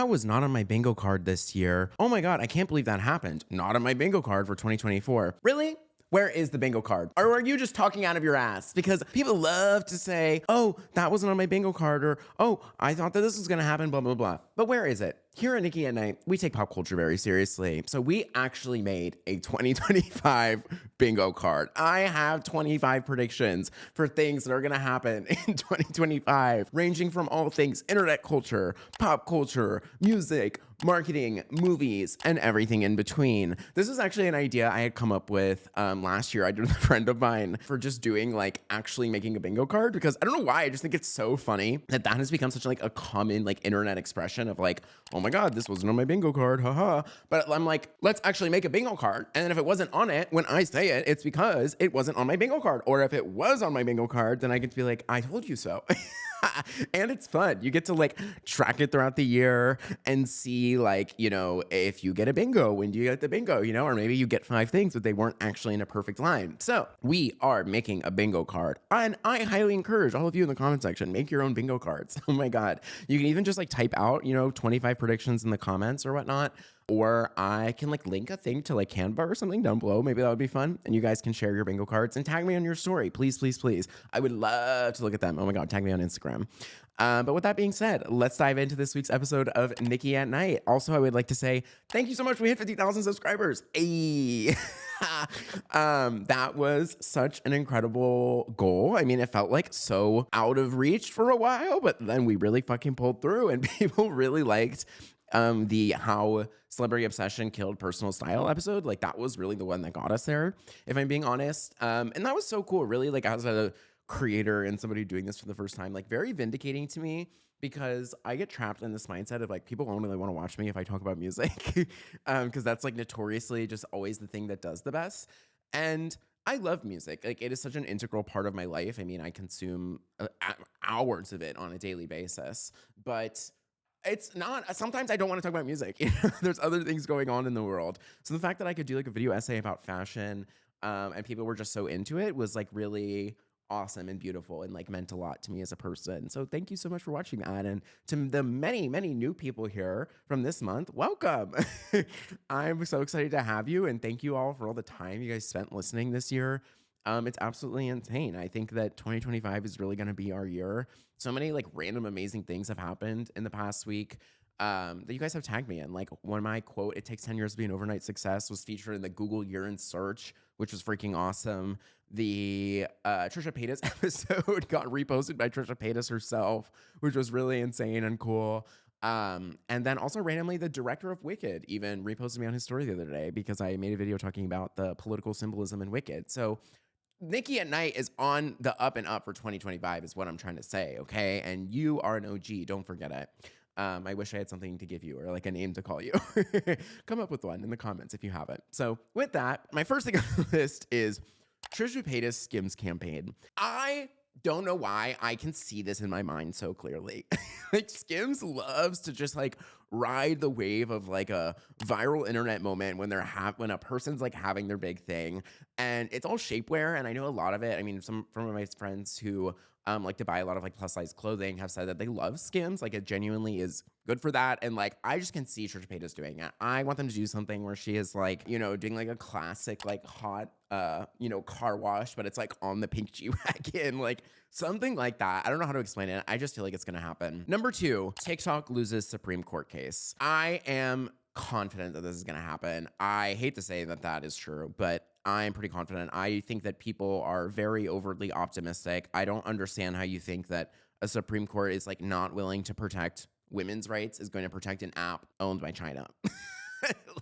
that was not on my bingo card this year. Oh my God, I can't believe that happened. Not on my bingo card for 2024. Really? Where is the bingo card? Or are you just talking out of your ass? Because people love to say, oh, that wasn't on my bingo card, or, oh, I thought that this was gonna happen, blah, blah, blah. But where is it? Here at Nicky at Night, we take pop culture very seriously. So we actually made a 2025 bingo card. I have 25 predictions for things that are gonna happen in 2025, ranging from all things internet culture, pop culture, music, marketing, movies, and everything in between. This is actually an idea I had come up with last year. I did with a friend of mine for just doing like actually making a bingo card, because I don't know why, I just think it's so funny that that has become such like a common like internet expression of like, oh my God, this wasn't on my bingo card, haha. But I'm like, let's actually make a bingo card. And then if it wasn't on it, when I say it, it's because it wasn't on my bingo card. Or if it was on my bingo card, then I get to be like, I told you so. And it's fun. You get to like track it throughout the year and see like, you know, if you get a bingo, when do you get the bingo, you know, or maybe you get 5 things, but they weren't actually in a perfect line. So we are making a bingo card, and I highly encourage all of you in the comment section, make your own bingo cards. Oh my God. You can even just like type out, you know, 25 predictions in the comments or whatnot. Or I can like link a thing to like Canva or something down below. Maybe that would be fun. And you guys can share your bingo cards and tag me on your story. Please, please, please. I would love to look at them. Oh my God, tag me on Instagram. But with that being said, let's dive into this week's episode of Nicky at Night. Also, I would like to say thank you so much. We hit 50,000 subscribers. Ayy. That was such an incredible goal. I mean, it felt like so out of reach for a while, but then we really fucking pulled through, and people really liked the how Celebrity Obsession killed personal style episode. Like that was really the one that got us there, if I'm being honest. And that was so cool, really, like as a creator and somebody doing this for the first time, like very vindicating to me, because I get trapped in this mindset of like people only really want to watch me if I talk about music, because that's like notoriously just always the thing that does the best. And I love music. Like it is such an integral part of my life. I mean, I consume hours of it on a daily basis, but it's not, sometimes I don't want to talk about music. You know, there's other things going on in the world. So the fact that I could do like a video essay about fashion, and people were just so into it was like really awesome and beautiful, and like meant a lot to me as a person. So thank you so much for watching that. And to the many, many new people here from this month, welcome. I'm so excited to have you, and thank you all for all the time you guys spent listening this year. It's absolutely insane. I think that 2025 is really going to be our year. So many like random amazing things have happened in the past week that you guys have tagged me in. Like one of my quote, "It takes 10 years to be an overnight success," was featured in the Google Year in Search, which was freaking awesome. The Trisha Paytas episode got reposted by Trisha Paytas herself, which was really insane and cool. And then also randomly, the director of Wicked even reposted me on his story the other day, because I made a video talking about the political symbolism in Wicked. So Nicky at Night is on the up and up for 2025 is what I'm trying to say, okay? And you are an OG, don't forget it. I wish I had something to give you, or like a name to call you. Come up with one in the comments if you have it. So with that, my first thing on the list is Trisha Paytas Skims campaign. I don't know why I can see this in my mind so clearly. Like Skims loves to just like ride the wave of like a viral internet moment when when a person's like having their big thing, and it's all shapewear. And I know a lot of it. I mean, some of my friends who like to buy a lot of like plus size clothing have said that they love Skims. Like it genuinely is good for that. And like, I just can see Trisha Paytas doing it. I want them to do something where she is like, you know, doing like a classic, like hot, you know, car wash, but it's like on the pink G-Wagon, like something like that. I don't know how to explain it. I just feel like it's going to happen. Number 2, TikTok loses Supreme Court case. I am confident that this is going to happen. I hate to say that that is true, but I'm pretty confident. I think that people are very overtly optimistic. I don't understand how you think that a Supreme Court is like not willing to protect women's rights, is going to protect an app owned by China.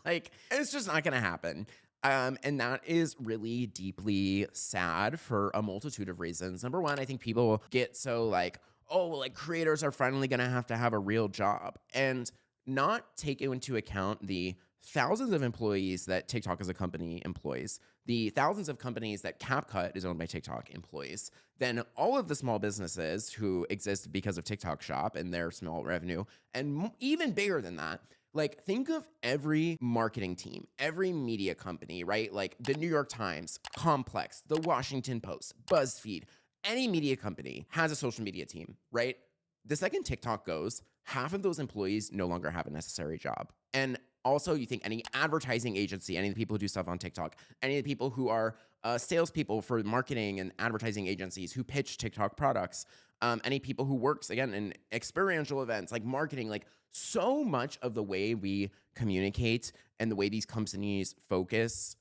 Like, it's just not going to happen. And that is really deeply sad for a multitude of reasons. Number one, I think people get so like, oh, like creators are finally going to have a real job, and not take into account the thousands of employees that TikTok as a company employs, the thousands of companies that CapCut is owned by TikTok employs, then all of the small businesses who exist because of TikTok Shop and their small revenue, and even bigger than that. Like, think of every marketing team, every media company, right? Like the New York Times, Complex, the Washington Post, BuzzFeed, any media company has a social media team, right? The second TikTok goes, half of those employees no longer have a necessary job. And also, you think any advertising agency, any of the people who do stuff on TikTok, any of the people who are salespeople for marketing and advertising agencies who pitch TikTok products, any people who works, again, in experiential events like marketing, like so much of the way we communicate and the way these companies focus,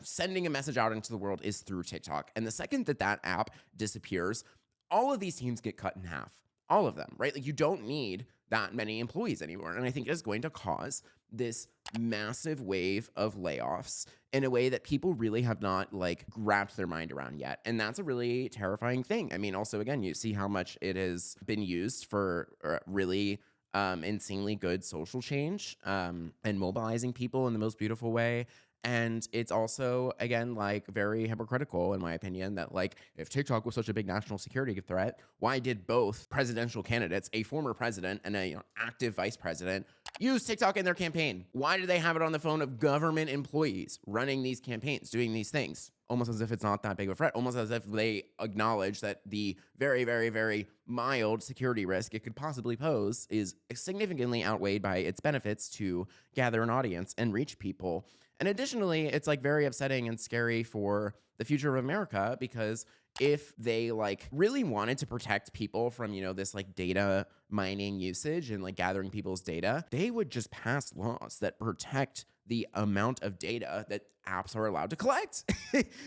sending a message out into the world is through TikTok. And the second that that app disappears, all of these teams get cut in half. All of them, right? Like you don't need that many employees anymore. And I think it is going to cause this massive wave of layoffs in a way that people really have not like wrapped their mind around yet. And that's a really terrifying thing. I mean, also, again, you see how much it has been used for really insanely good social change and mobilizing people in the most beautiful way. And it's also, again, like very hypocritical, in my opinion, that like if TikTok was such a big national security threat, why did both presidential candidates, a former president and a active vice president, use TikTok in their campaign? Why do they have it on the phone of government employees running these campaigns, doing these things? Almost as if it's not that big of a threat, almost as if they acknowledge that the very, very, very mild security risk it could possibly pose is significantly outweighed by its benefits to gather an audience and reach people. And additionally, it's like very upsetting and scary for the future of America, because if they like really wanted to protect people from, you know, this like data mining usage and like gathering people's data, they would just pass laws that protect the amount of data that apps are allowed to collect.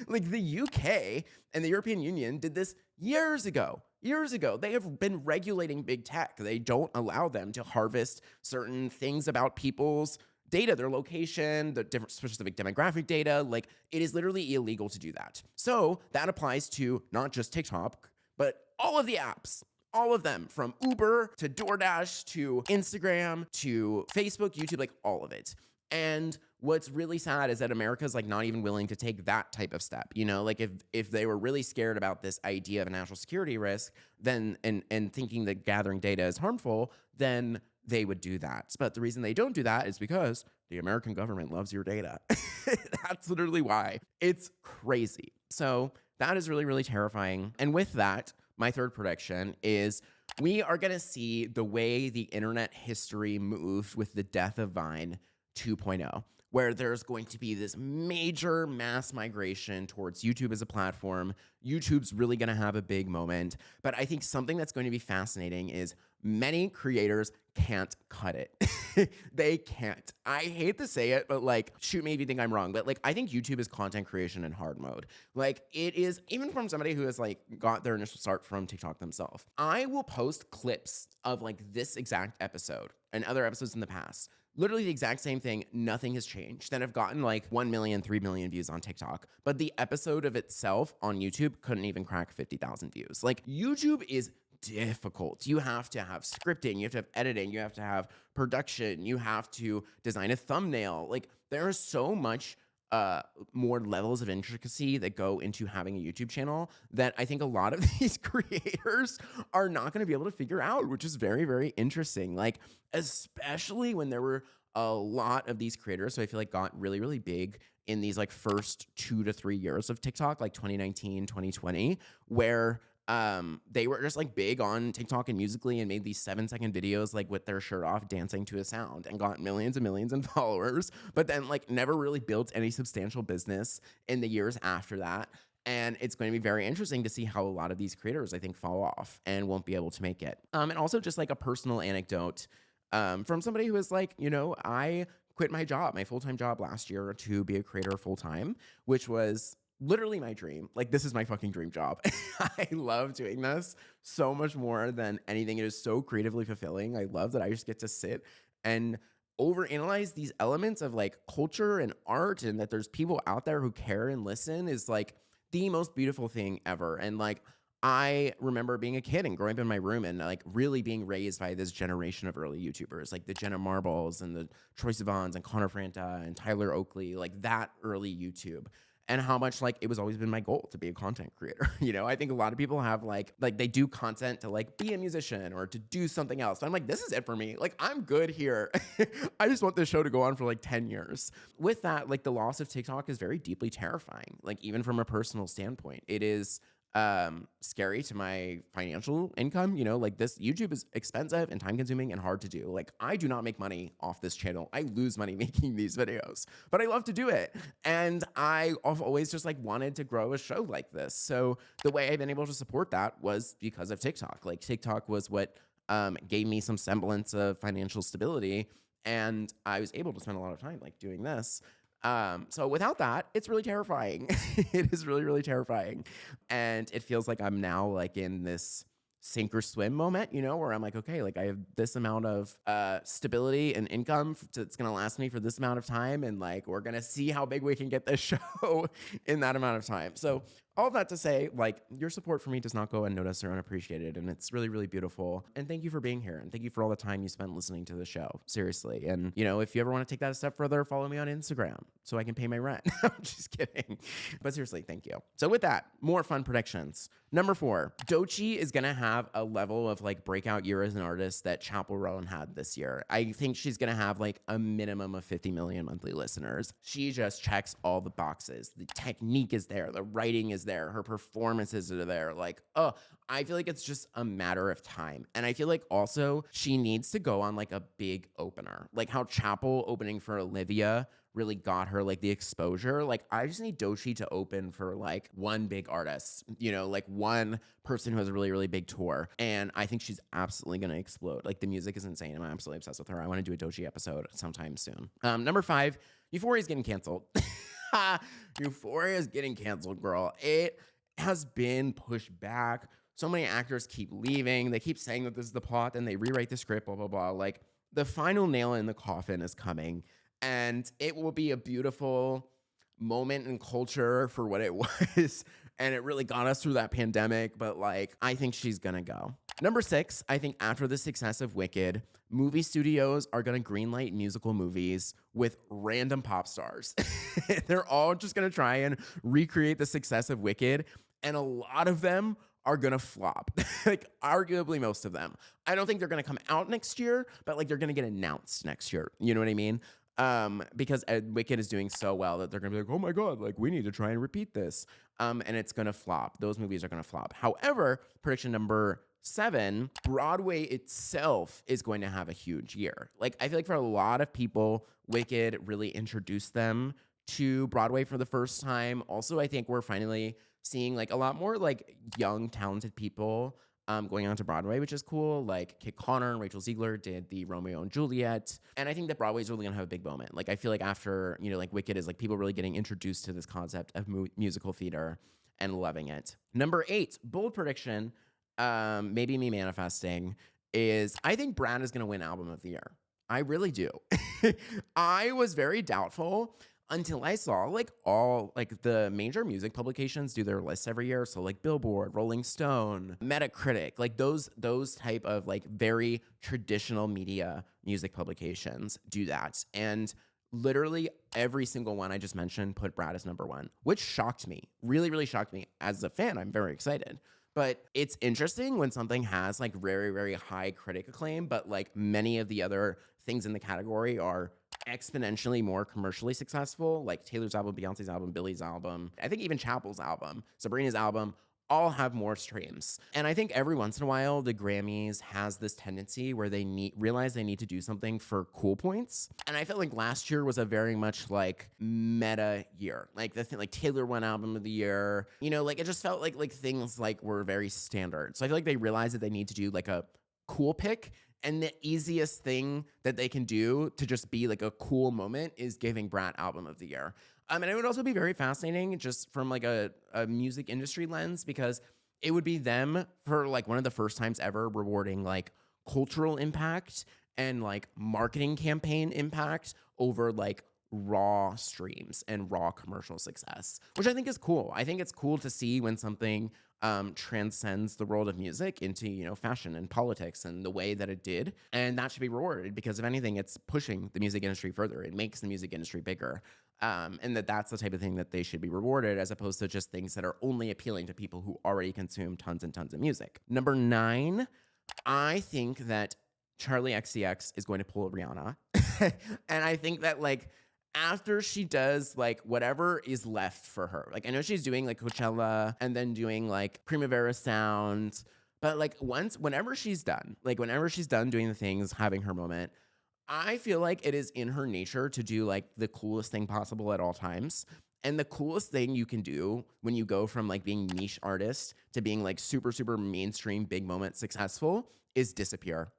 Like the UK and the European Union did this years ago. Years ago, they have been regulating big tech. They don't allow them to harvest certain things about people's data, their location, the different specific demographic data. Like it is literally illegal to do that. So that applies to not just TikTok, but all of the apps. All of them, from Uber to DoorDash to Instagram to Facebook, YouTube, like all of it. And what's really sad is that America's like not even willing to take that type of step. You know, like if they were really scared about this idea of a national security risk, then and thinking that gathering data is harmful, then they would do that. But the reason they don't do that is because the American government loves your data. That's literally why. It's crazy. So that is really, really terrifying. And with that, my third prediction is we are going to see the way the internet history moved with the death of Vine 2.0, where there's going to be this major mass migration towards YouTube as a platform. YouTube's really going to have a big moment. But I think something that's going to be fascinating is many creators can't cut it. They can't. I hate to say it, but like, shoot me if you think I'm wrong, but like, I think YouTube is content creation in hard mode. Like it is, even from somebody who has like got their initial start from TikTok themselves. I will post clips of like this exact episode and other episodes in the past. Literally the exact same thing. Nothing has changed. Then I've gotten like 1 million, 3 million views on TikTok. But the episode of itself on YouTube couldn't even crack 50,000 views. Like YouTube is difficult. You have to have scripting, you have to have editing, you have to have production, you have to design a thumbnail. Like there is so much more levels of intricacy that go into having a YouTube channel that I think a lot of these creators are not going to be able to figure out, which is very, very interesting. Like, especially when there were a lot of these creators, so I feel like got really, really big in these like first 2 to 3 years of TikTok, like 2019, 2020, where they were just like big on TikTok and Musically and made these 7-second videos like with their shirt off dancing to a sound and got millions and millions of followers, but then like never really built any substantial business in the years after that. And it's going to be very interesting to see how a lot of these creators, I think, fall off and won't be able to make it. And also just like a personal anecdote from somebody who is like, you know, I quit my job, my full-time job last year to be a creator full-time, which was literally my dream. Like, this is my fucking dream job. I love doing this so much more than anything. It is so creatively fulfilling. I love that I just get to sit and overanalyze these elements of like culture and art, and that there's people out there who care and listen is like the most beautiful thing ever. And like, I remember being a kid and growing up in my room and like really being raised by this generation of early YouTubers, like the Jenna Marbles and the Troye Sivan's and Connor Franta and Tyler Oakley, like that early YouTube. And how much like it was always been my goal to be a content creator. You know, I think a lot of people have like they do content to like be a musician or to do something else. But I'm like, this is it for me. Like, I'm good here. I just want this show to go on for like 10 years. With that, like the loss of TikTok is very deeply terrifying. Like, even from a personal standpoint, it is scary to my financial income. You know, like this YouTube is expensive and time consuming and hard to do. Like I do not make money off this channel. I lose money making these videos, but I love to do it. And I've always just like wanted to grow a show like this. So the way I've been able to support that was because of TikTok. Like TikTok was what gave me some semblance of financial stability. And I was able to spend a lot of time like doing this. So without that, it's really terrifying. It is really, really terrifying. And it feels like I'm now like in this sink or swim moment, you know, where I'm like, okay, like I have this amount of stability and income that's going to last me for this amount of time. And like, we're going to see how big we can get this show in that amount of time. So all of that to say, like, your support for me does not go unnoticed or unappreciated. And it's really, really beautiful. And thank you for being here. And thank you for all the time you spent listening to the show. Seriously. And, you know, if you ever want to take that a step further, follow me on Instagram so I can pay my rent. I'm just kidding. But seriously, thank you. So with that, more fun predictions. Number 4, Doechii is going to have a level of like breakout year as an artist that Chappell Roan had this year. I think she's going to have like a minimum of 50 million monthly listeners. She just checks all the boxes. The technique is there. The writing is there. Her performances are there. Like, oh, I feel like it's just a matter of time. And I feel like also she needs to go on like a big opener, like how Chappell opening for Olivia really got her like the exposure. Like I just need Doechii to open for like one big artist, you know, like one person who has a really, really big tour. And I think she's absolutely going to explode. Like the music is insane. I'm absolutely obsessed with her. I want to do a Doechii episode sometime soon. Number 5, Euphoria is getting canceled. Euphoria is getting canceled, girl. It has been pushed back. So many actors keep leaving. They keep saying that this is the plot, and they rewrite the script, blah, blah, blah. Like the final nail in the coffin is coming. And it will be a beautiful moment in culture for what it was. And it really got us through that pandemic. But like, I think she's going to go. Number 6, I think after the success of Wicked, movie studios are going to greenlight musical movies with random pop stars. They're all just going to try and recreate the success of Wicked. And a lot of them are going to flop. Like arguably most of them. I don't think they're going to come out next year, but like they're going to get announced next year. You know what I mean? Because Wicked is doing so well that they're going to be like, oh my God, like we need to try and repeat this. And it's going to flop. Those movies are going to flop. However, prediction number 7, Broadway itself is going to have a huge year. Like I feel like for a lot of people, Wicked really introduced them to Broadway for the first time. Also, I think we're finally seeing like a lot more like young, talented people going on to Broadway, which is cool. Like Kit Connor and Rachel Ziegler did the Romeo and Juliet. And I think that Broadway's really gonna have a big moment. Like I feel like after, you know, like Wicked is like people really getting introduced to this concept of musical theater and loving it. Number 8, bold prediction, maybe me manifesting, is I think Brat is gonna win Album of the Year. I really do. I was very doubtful until I saw like all like the major music publications do their lists every year. So like Billboard, Rolling Stone, Metacritic, like those type of like very traditional media music publications do that. And literally every single one I just mentioned put Brat as number 1, which shocked me, really, really shocked me. As a fan, I'm very excited. But it's interesting when something has like very, very high critic acclaim, but like many of the other things in the category are exponentially more commercially successful, like Taylor's album, Beyonce's album, Billy's album, I think even Chappell's album, Sabrina's album, all have more streams. And I think every once in a while, the Grammys has this tendency where they realize they need to do something for cool points. And I felt like last year was a very much like meta year. Like the thing, like Taylor won Album of the Year, you know, like it just felt like things like were very standard. So I feel like they realized that they need to do like a cool pick. And the easiest thing that they can do to just be like a cool moment is giving Brat Album of the Year. And it would also be very fascinating just from like a music industry lens, because it would be them for like one of the first times ever rewarding like cultural impact and like marketing campaign impact over like raw streams and raw commercial success, which I think is cool. I think it's cool to see when something transcends the world of music into, you know, fashion and politics and the way that it did. And that should be rewarded because if anything, it's pushing the music industry further. It makes the music industry bigger. And that's the type of thing that they should be rewarded, as opposed to just things that are only appealing to people who already consume tons and tons of music. Number 9, I think that Charli XCX is going to pull Rihanna. And I think that like after she does like whatever is left for her. Like I know she's doing like Coachella and then doing like Primavera Sound, but like whenever she's done doing the things, having her moment, I feel like it is in her nature to do like the coolest thing possible at all times. And the coolest thing you can do when you go from like being niche artist to being like super, super mainstream, big moment successful is disappear.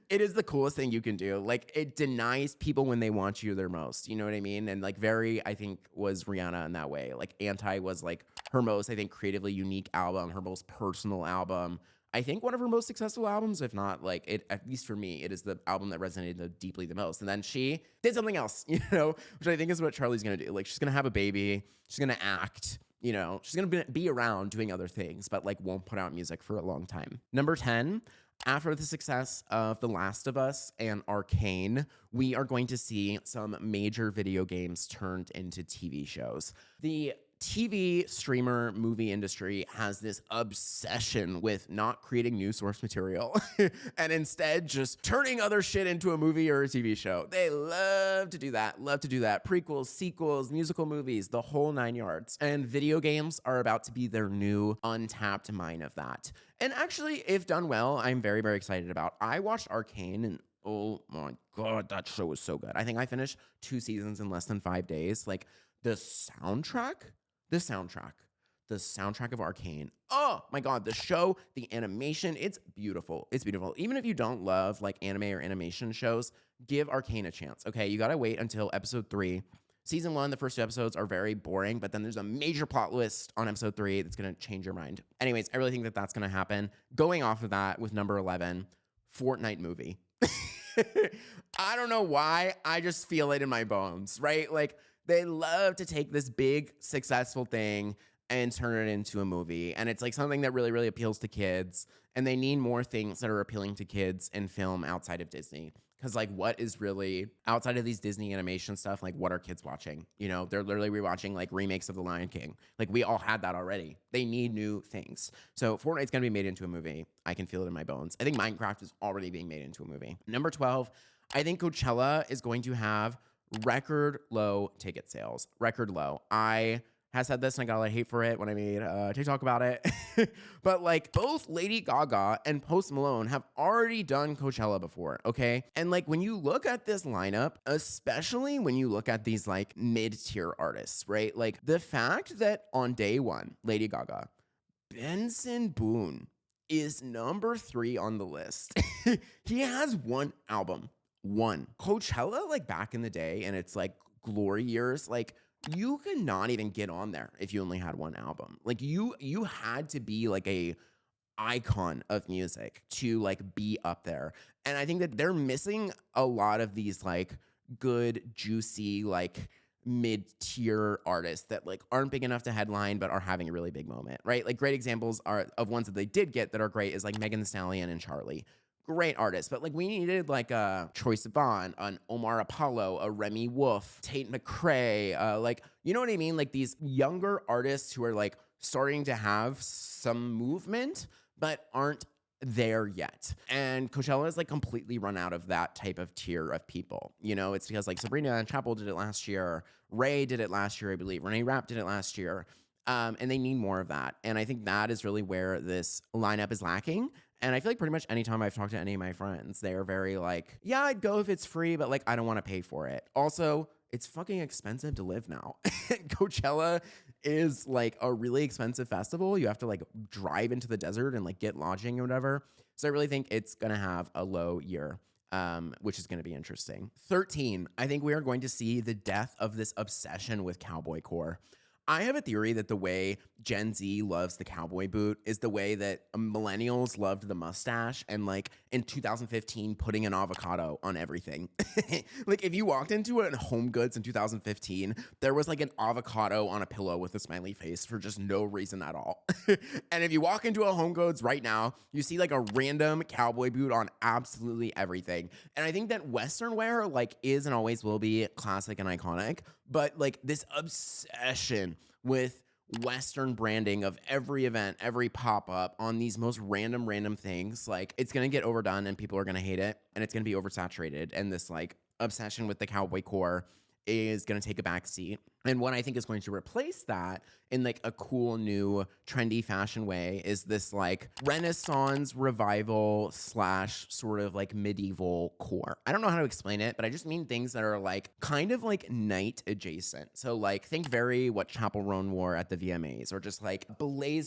It is the coolest thing you can do. Like it denies people when they want you their most. You know what I mean? And like I think was Rihanna in that way. Like Anti was like her most, I think, creatively unique album, her most personal album. I think one of her most successful albums, if not like it, at least for me, it is the album that resonated deeply the most. And then she did something else, which I think is what Charli's gonna do. Like she's gonna have a baby, she's gonna act, she's gonna be around doing other things, but like won't put out music for a long time. Number 10. After the success of The Last of Us and Arcane, we are going to see some major video games turned into TV shows. The TV streamer movie industry has this obsession with not creating new source material and instead just turning other shit into a movie or a TV show. They love to do that. Prequels, sequels, musical movies, the whole 9 yards. And video games are about to be their new untapped mine of that. And actually, if done well, I'm very, very excited about. I watched Arcane and oh my God, that show was so good. I think I finished 2 seasons in less than 5 days. Like the soundtrack of Arcane. Oh my God, the show, the animation, it's beautiful. It's beautiful. Even if you don't love like anime or animation shows, give Arcane a chance. Okay, you gotta wait until episode 3. Season 1, the first 2 episodes are very boring, but then there's a major plot twist on episode 3 that's gonna change your mind. Anyways, I really think that that's gonna happen. Going off of that with number 11, Fortnite movie. I don't know why, I just feel it in my bones, right? Like, they love to take this big, successful thing and turn it into a movie. And it's like something that really, really appeals to kids. And they need more things that are appealing to kids in film outside of Disney. Because like what is really, outside of these Disney animation stuff, like what are kids watching? They're literally rewatching like remakes of The Lion King. Like we all had that already. They need new things. So Fortnite's gonna be made into a movie. I can feel it in my bones. I think Minecraft is already being made into a movie. Number 12, I think Coachella is going to have record low ticket sales. Record low. I have said this and I got a lot of hate for it when I made a TikTok about it. But like both Lady Gaga and Post Malone have already done Coachella before, okay? And like when you look at this lineup, especially when you look at these like mid-tier artists, right? Like the fact that on day 1, Lady Gaga, Benson Boone is number 3 on the list. He has 1 album. 1. Coachella, like back in the day, and it's like glory years, like you could not even get on there if you only had 1 album. Like you had to be like a icon of music to like be up there. And I think that they're missing a lot of these like good, juicy, like mid-tier artists that like aren't big enough to headline but are having a really big moment, right? Like great examples are of ones that they did get that are great is like Megan Thee Stallion and Charli. Great artists, but like we needed like a Troye Sivan, an Omar Apollo, a Remy Wolf, Tate McRae, like you know what I mean? Like these younger artists who are like starting to have some movement but aren't there yet. And Coachella is like completely run out of that type of tier of people. It's because like Sabrina and Chapel did it last year, Ray did it last year, I believe, Renee Rapp did it last year. And they need more of that. And I think that is really where this lineup is lacking. And I feel like pretty much anytime I've talked to any of my friends, they are very like, yeah, I'd go if it's free, but like, I don't want to pay for it. Also, it's fucking expensive to live now. Coachella is like a really expensive festival. You have to like drive into the desert and like get lodging or whatever. So I really think it's going to have a low year. Which is going to be interesting. 13, I think we are going to see the death of this obsession with cowboy core. I have a theory that the way Gen Z loves the cowboy boot is the way that millennials loved the mustache and like in 2015 putting an avocado on everything. Like if you walked into a Home Goods in 2015, there was like an avocado on a pillow with a smiley face for just no reason at all. And if you walk into a Home Goods right now, you see like a random cowboy boot on absolutely everything. And I think that Western wear like is and always will be classic and iconic, but like this obsession with Western branding of every event, every pop-up on these most random things, like it's gonna get overdone and people are gonna hate it and it's gonna be oversaturated. And this like obsession with the cowboy core is going to take a back seat. And what I think is going to replace that in like a cool new trendy fashion way is this like Renaissance revival slash sort of like medieval core. I don't know how to explain it, but I just mean things that are like kind of like night adjacent. So like think very what Chappell Roan wore at the VMAs, or just like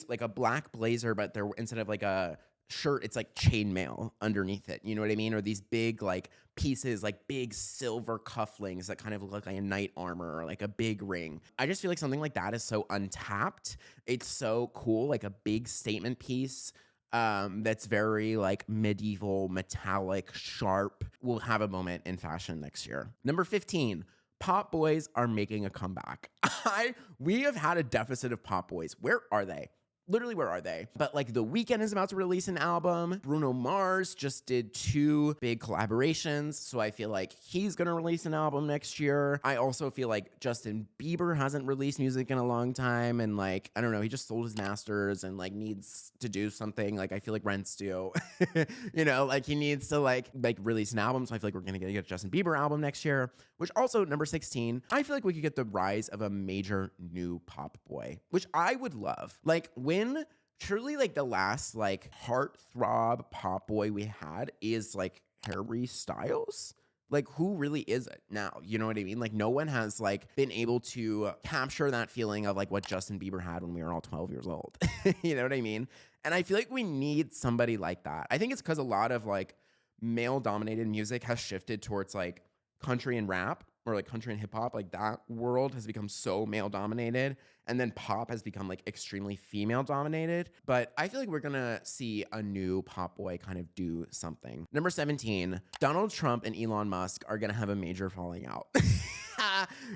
like a black blazer, but there instead of like a shirt, it's like chainmail underneath it. You know what I mean? Or these big like pieces, like big silver cufflinks that kind of look like a knight armor or like a big ring. I just feel like something like that is so untapped. It's so cool, like a big statement piece that's very like medieval, metallic, sharp. Will have a moment in fashion next year. Number 15. Pop boys are making a comeback. We have had a deficit of pop boys. Where are they? Literally, where are they? But like The Weeknd is about to release an album. Bruno Mars just did 2 big collaborations. So I feel like he's going to release an album next year. I also feel like Justin Bieber hasn't released music in a long time. And like, I don't know, he just sold his masters and like needs to do something. Like I feel like rent's due. You know, like he needs to like release an album. So I feel like we're going to get a Justin Bieber album next year. Which also, number 16, I feel like we could get the rise of a major new pop boy, which I would love. Like when truly like the last like heartthrob pop boy we had is like Harry Styles. Like who really is it now? You know what I mean? Like no one has like been able to capture that feeling of like what Justin Bieber had when we were all 12 years old. You know what I mean? And I feel like we need somebody like that. I think it's because a lot of like male dominated music has shifted towards like country and rap, or like country and hip hop. Like that world has become so male dominated, and then pop has become like extremely female dominated. But I feel like we're gonna see a new pop boy kind of do something. Number 17, Donald Trump and Elon Musk are gonna have a major falling out.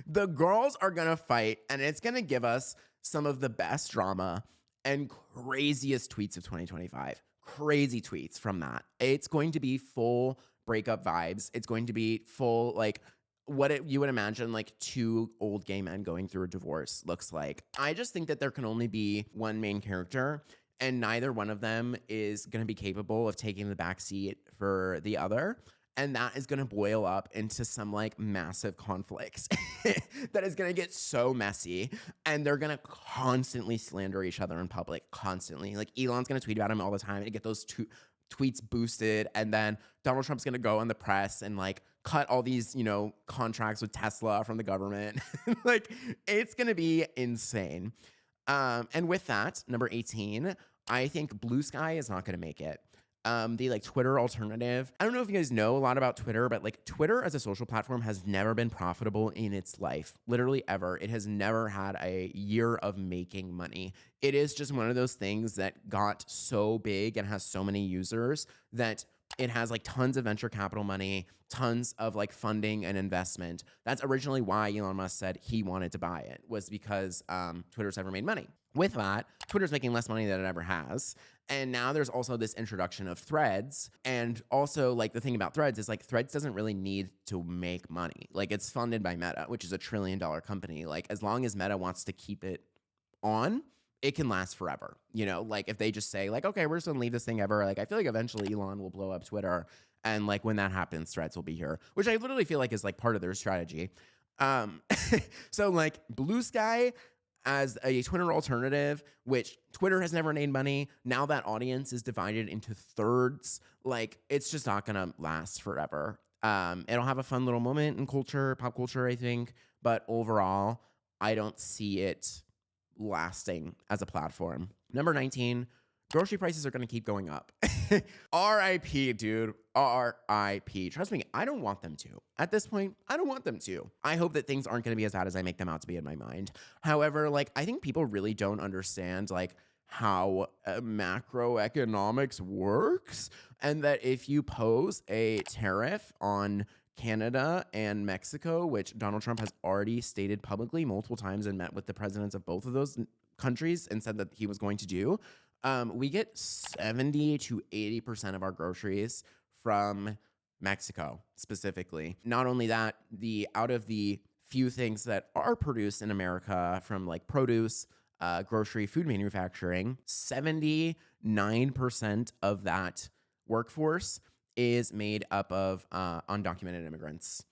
The girls are gonna fight, and it's gonna give us some of the best drama and craziest tweets of 2025. Crazy tweets from that. It's going to be full breakup vibes. It's going to be full like what you would imagine like 2 old gay men going through a divorce looks like. I just think that there can only be one main character, and neither one of them is going to be capable of taking the back seat for the other. And that is going to boil up into some like massive conflicts that is going to get so messy. And they're going to constantly slander each other in public, constantly. Like Elon's going to tweet about him all the time and get those tweets boosted. And then Donald Trump's going to go on the press and like cut all these, you know, contracts with Tesla from the government. Like it's going to be insane. And with that, number 18, I think Bluesky is not going to make it. The like Twitter alternative. I don't know if you guys know a lot about Twitter, but like Twitter as a social platform has never been profitable in its life. Literally ever. It has never had a year of making money. It is just one of those things that got so big and has so many users that it has like tons of venture capital money, tons of like funding and investment. That's originally why Elon Musk said he wanted to buy it, was because Twitter's never made money. With that, Twitter's making less money than it ever has. And now there's also this introduction of Threads. And also like the thing about Threads is like Threads doesn't really need to make money. Like it's funded by Meta, which is a $1 trillion company. Like as long as Meta wants to keep it on, it can last forever. You know, like if they just say like, okay, we're just gonna leave this thing ever. Like I feel like eventually Elon will blow up Twitter. And like when that happens, Threads will be here, which I literally feel like is like part of their strategy. So like Bluesky as a Twitter alternative, which Twitter has never made money. Now that audience is divided into thirds. Like it's just not gonna last forever. It'll have a fun little moment in culture, pop culture, I think. But overall, I don't see it lasting as a platform. Number 19, grocery prices are going to keep going up. RIP, dude. RIP. Trust me, I don't want them to. At this point, I don't want them to. I hope that things aren't going to be as bad as I make them out to be in my mind. However, like, I think people really don't understand, like, how macroeconomics works, and that if you pose a tariff on Canada and Mexico, which Donald Trump has already stated publicly multiple times and met with the presidents of both of those countries and said that he was going to do, we get 70 to 80% of our groceries from Mexico specifically. Not only that, out of the few things that are produced in America from like produce, grocery, food manufacturing, 79% of that workforce is made up of undocumented immigrants.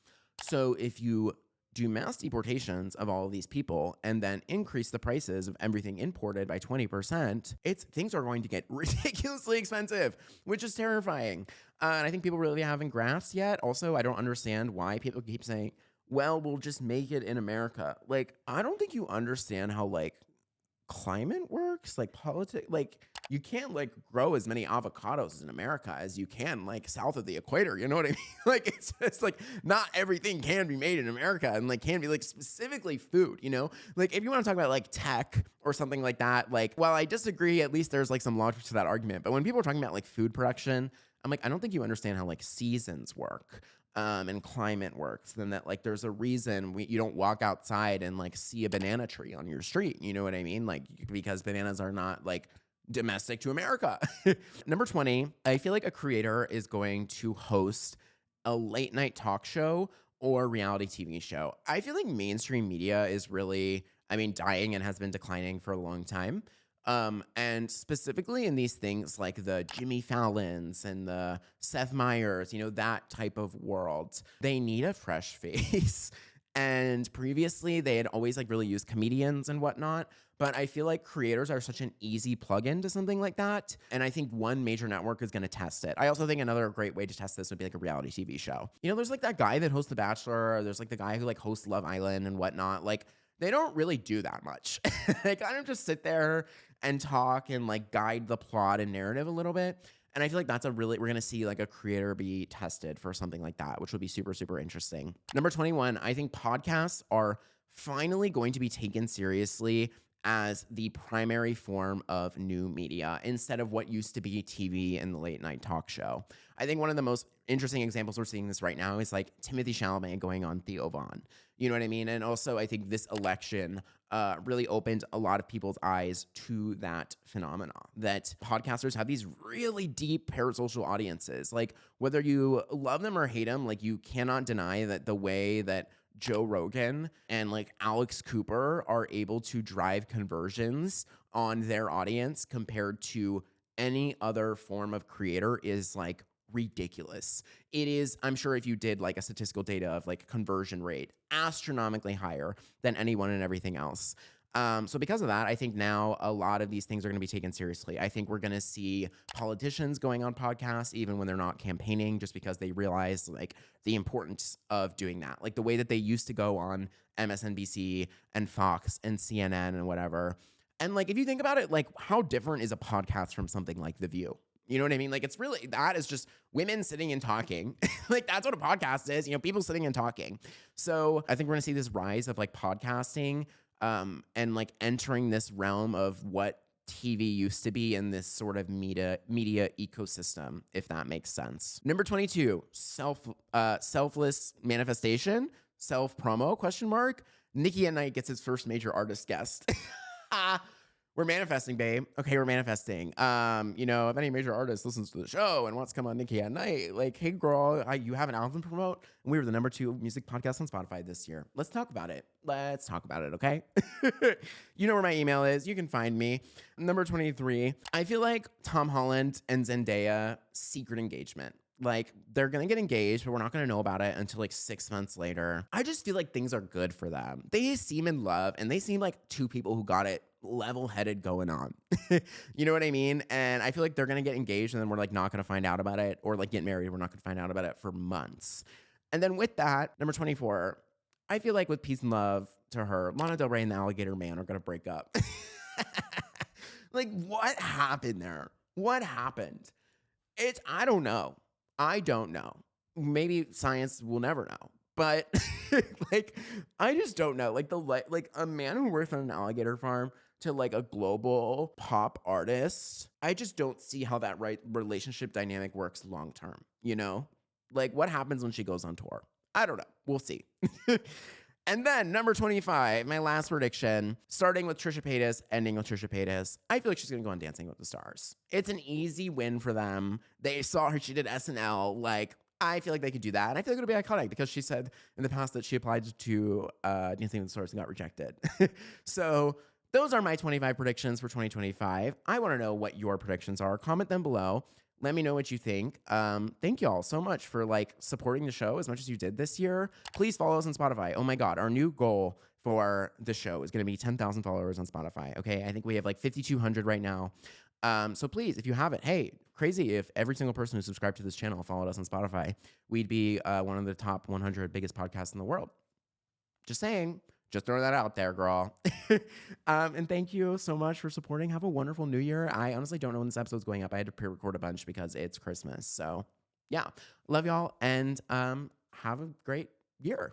So if you do mass deportations of all of these people and then increase the prices of everything imported by 20%, things are going to get ridiculously expensive, which is terrifying. And I think people really haven't grasped yet. Also, I don't understand why people keep saying, well, we'll just make it in America. Like, I don't think you understand how, like, climate works, like politics. Like, you can't like grow as many avocados in America as you can like south of the equator. You know what I mean? Like, it's just like not everything can be made in America and like can be like specifically food, you know? Like, if you want to talk about like tech or something like that, like, while I disagree, at least there's like some logic to that argument. But when people are talking about like food production, I'm like, I don't think you understand how like seasons work. And climate works, then that like there's a reason you don't walk outside and like see a banana tree on your street. You know what I mean? Like, because bananas are not like domestic to America. Number 20, I feel like a creator is going to host a late night talk show or reality TV show. I feel like mainstream media is really, dying and has been declining for a long time. And specifically in these things like the Jimmy Fallons and the Seth Meyers, you know, that type of world, they need a fresh face. And previously they had always like really used comedians and whatnot. But I feel like creators are such an easy plug-in to something like that. And I think one major network is going to test it. I also think another great way to test this would be like a reality TV show. You know, there's like that guy that hosts The Bachelor, or there's like the guy who like hosts Love Island and whatnot. Like, they don't really do that much. They kind of just sit there and talk and like guide the plot and narrative a little bit. And I feel like we're going to see like a creator be tested for something like that, which would be super, super interesting. Number 21, I think podcasts are finally going to be taken seriously as the primary form of new media instead of what used to be TV and the late night talk show. I think one of the most interesting examples we're seeing this right now is like Timothy Chalamet going on Theo Von. You know what I mean? And also I think this election really opened a lot of people's eyes to that phenomena, that podcasters have these really deep parasocial audiences. Like, whether you love them or hate them, like, you cannot deny that the way that Joe Rogan and like Alex Cooper are able to drive conversions on their audience compared to any other form of creator is like ridiculous. It is, I'm sure if you did like a statistical data of like conversion rate, astronomically higher than anyone and everything else. So because of that, I think now a lot of these things are going to be taken seriously. I think we're going to see politicians going on podcasts even when they're not campaigning, just because they realize like the importance of doing that. Like the way that they used to go on MSNBC and Fox and CNN and whatever. And like, if you think about it, like, how different is a podcast from something like The View? You know what I mean? Like, it's really, that is just women sitting and talking. Like, that's what a podcast is, you know, people sitting and talking. So I think we're going to see this rise of like podcasting and like entering this realm of what TV used to be in this sort of media ecosystem, if that makes sense. Number 22, selfless manifestation, self-promo, question mark. Nicky at Night gets his first major artist guest. We're manifesting, babe. Okay, we're manifesting. You know, if any major artist listens to the show and wants to come on Nicky at Night, like, hey, girl, you have an album to promote? And we were the number 2 music podcast on Spotify this year. Let's talk about it. Let's talk about it, okay? You know where my email is. You can find me. Number 23, I feel like Tom Holland and Zendaya, secret engagement. Like, they're going to get engaged, but we're not going to know about it until like 6 months later. I just feel like things are good for them. They seem in love, and they seem like two people who got it level-headed going on. You know what I mean? And I feel like they're going to get engaged, and then we're like not going to find out about it, or like get married. We're not going to find out about it for months. And then with that, number 24, I feel like with peace and love to her, Lana Del Rey and the Alligator Man are going to break up. Like, what happened there? What happened? I don't know. I don't know. Maybe science will never know. But like, I just don't know. Like a man who works on an alligator farm to like a global pop artist, I just don't see how that relationship dynamic works long term. You know, like, what happens when she goes on tour? I don't know. We'll see. And then number 25, my last prediction, starting with Trisha Paytas, ending with Trisha Paytas. I feel like she's going to go on Dancing with the Stars. It's an easy win for them. They saw her. She did SNL. Like, I feel like they could do that. And I feel like it'll be iconic because she said in the past that she applied to Dancing with the Stars and got rejected. So those are my 25 predictions for 2025. I want to know what your predictions are. Comment them below. Let me know what you think. Thank you all so much for like supporting the show as much as you did this year. Please follow us on Spotify. Oh my God, our new goal for the show is going to be 10,000 followers on Spotify. Okay, I think we have like 5,200 right now. So please, if you haven't, hey, crazy if every single person who subscribed to this channel followed us on Spotify, we'd be one of the top 100 biggest podcasts in the world. Just saying. Just throw that out there, girl. And thank you so much for supporting. Have a wonderful new year. I honestly don't know when this episode's going up. I had to pre-record a bunch because it's Christmas. So yeah, love y'all and have a great year.